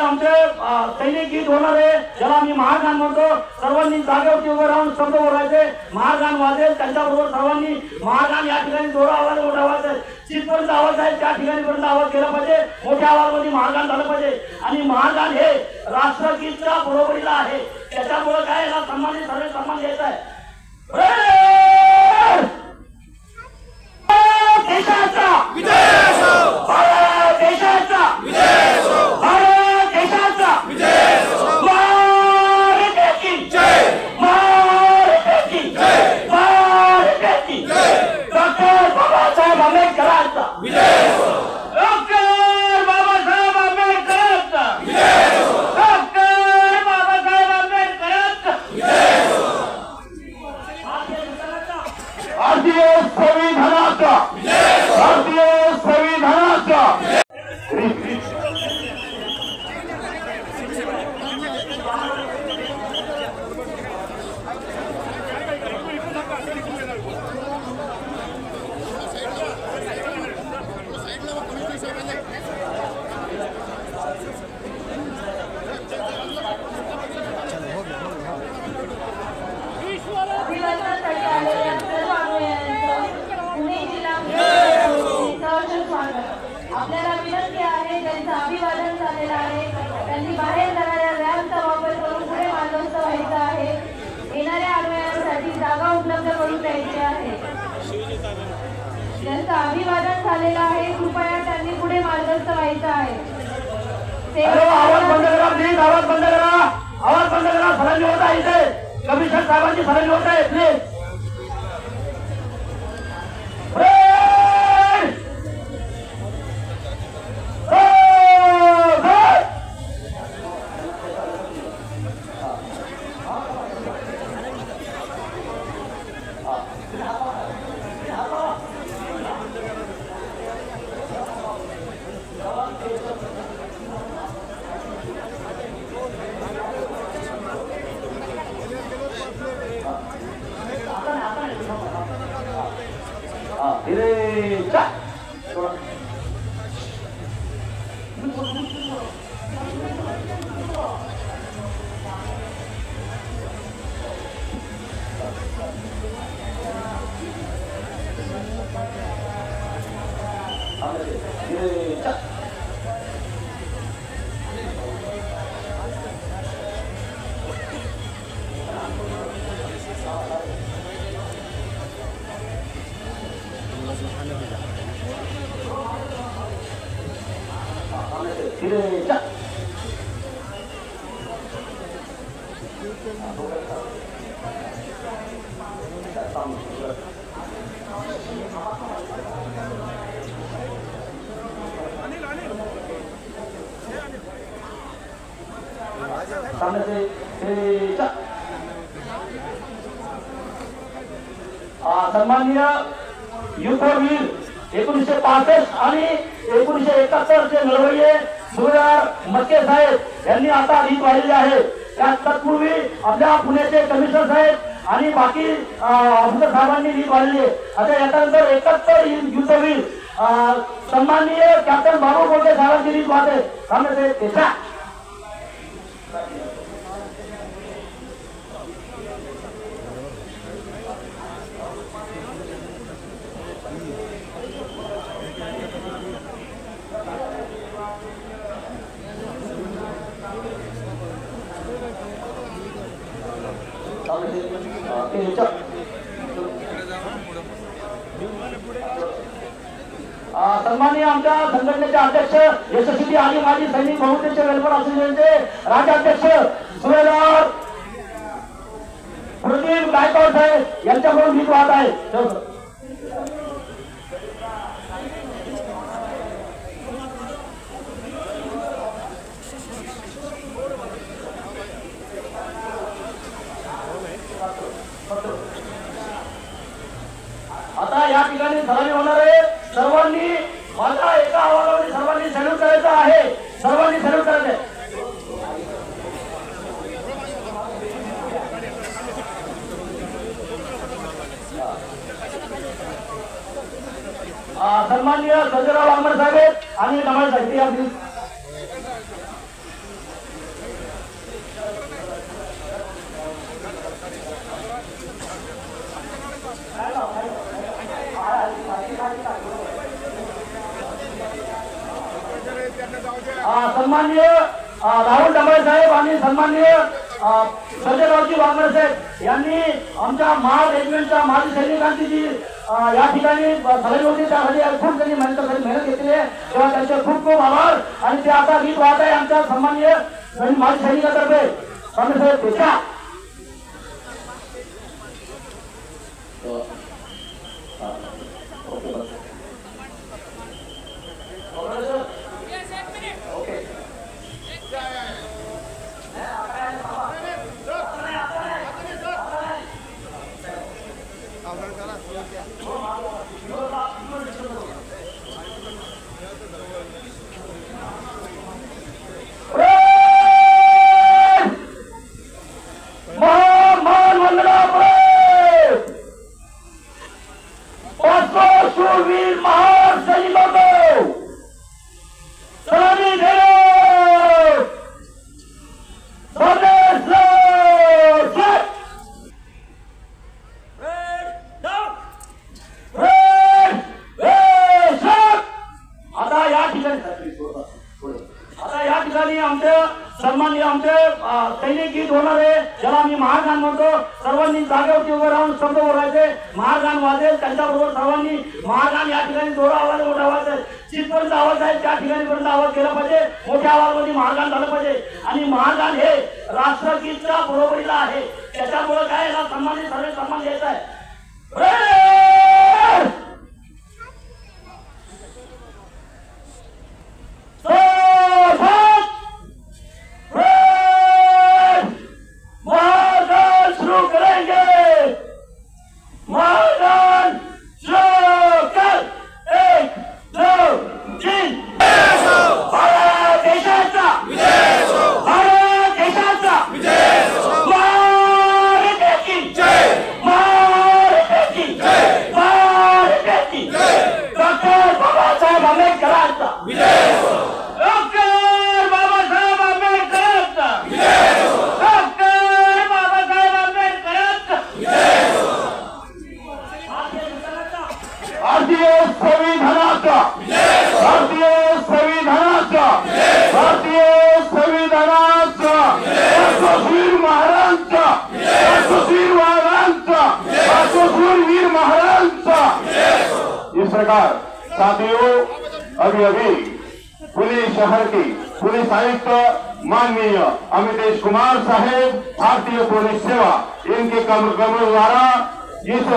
आमचे सैनिक गीत होणार आहे, ज्याला मी महागान म्हणतो. सर्वांनी जागेवरती उभे राहून शब्द बोलायचे. महागान वाजेल त्यांच्याबरोबर सर्वांनी महागान या ठिकाणी जोरा आवाज मोठा आवाज आहे, जिथपर्यंत आवाज आहे त्या ठिकाणी पर्यंत आवाज केला पाहिजे. मोठ्या आवाजामध्ये महागान झालं पाहिजे. आणि महागान हे राष्ट्रगीतच्या बरोबरीला आहे. त्याच्यामुळे काय याला सन्मानित सर्व सन्मान द्यायचा आहे. देशाचा विजय असो, भारत देशाचा विजय असो, भारत देशाचा विजय असो. महाराष्ट्राची जय, महाराष्ट्राची जय, महाराष्ट्राची जय. डॉक्टर बाबासाहेब आंबेडकरांचा विजय असो, डॉक्टर बाबासाहेब आंबेडकरांचा विजय असो, डॉक्टर बाबासाहेब आंबेडकरांचा विजय असो. भारतीय संविधानाचा, भारतीय संविधानाचा. आपल्याला विनंती आहे, त्यांचं अभिवादन झालेलं आहे. त्यांनी बाहेर जाणाऱ्या रॅम्पचा वापर करून पुढे मार्गस्थ व्हायचं आहे. येणाऱ्या अनुयायांसाठी जागा उपलब्ध करून द्यायची आहे. त्यांचं अभिवादन झालेलं आहे, कृपया त्यांनी पुढे मार्गस्थ व्हायचं आहे. आवाज बंद करा प्लीज, आवाज बंद करा, आवाज बंद करा. सरांनी होत आहे इथे, कमिशनर साहेबांची सरांनी होत आहे प्लीज. सन्माननीय युद्धवीर 1965 आणि 1971 चे लढवय्ये सुभेदार मस्के साहेब यांनी आता रीत वाढलेली आहे. त्या तत्पूर्वी आपल्या पुण्याचे कमिशनर साहेब आणि बाकी ऑफिसर साहेबांनी रीत वाढलेली आहे. आता याच्यानंतर 71 युद्धवीर सन्माननीय कॅप्टन बाबू बोलके साहेबांची रीत वाढते. सांगते त्याच्या सन्माननीय आमच्या संघटनेचे अध्यक्ष यशस्वी आणि माजी सैनिक बहुतेचे वेलफेअर असोसिएशनचे राज्याध्यक्ष सुभेदार प्रदीप गायकवाड साहेब यांच्याकडून गीत वाहत आहे. आता या ठिकाणी सलामी होणार आहे. सर्वांनी माझ्या एका आवाजामध्ये सर्वांनी सॅल्यूट करायचं आहे. सर्वांनी सॅल्यूट करायचं आहे. सन्माननीय सर्जेराव वाघमारे साहेब आणि कमाल साहेब सन्माननीय राहुल डंबळे साहेब आणि सन्माननीय संजयरावजी वाघमारे साहेब यांनी आमच्या महाड रेजिमेंटच्या माजी सैनिकांची जी या ठिकाणी झालेली होती त्यासाठी खूप त्यांनी मेहनत घेतली आहे तेव्हा त्यांचे खूप खूप आभार. आणि ते आता गीत वाहत आहे आमच्या सन्माननीय माजी सैनिकातर्फे साहेब पेशा. शूरवीर महार सैनिकों को सलामी दे आता या ठिकाणी आमचे सन्माननीय आमचे सैनिक गीत होणार आहे ज्याला आम्ही महागान म्हणतो. सर्वांनी जागेवरती उभे राहून शब्द बोलायचे. महागान वाजेल त्यांच्याबरोबर सर्वांनी महागान या ठिकाणी जोरा आवाज मोठा आवाज आहे जिथपर्यंत आवाज आहे त्या ठिकाणीपर्यंत आवाज केला पाहिजे. मोठ्या आवाजामध्ये महागान झालं पाहिजे. आणि महागान हे राष्ट्रगीतच्या बरोबरीला आहे. त्याच्यामुळे काय याला सन्मानित सर्व सन्मान द्यायचा आहे. इस प्रकार साथियों अभी पुलिस शहर की पुलिस आयुक्त माननीय अमितेश कुमार साहेब भारतीय पुलिस सेवा इनके कमर द्वारा इस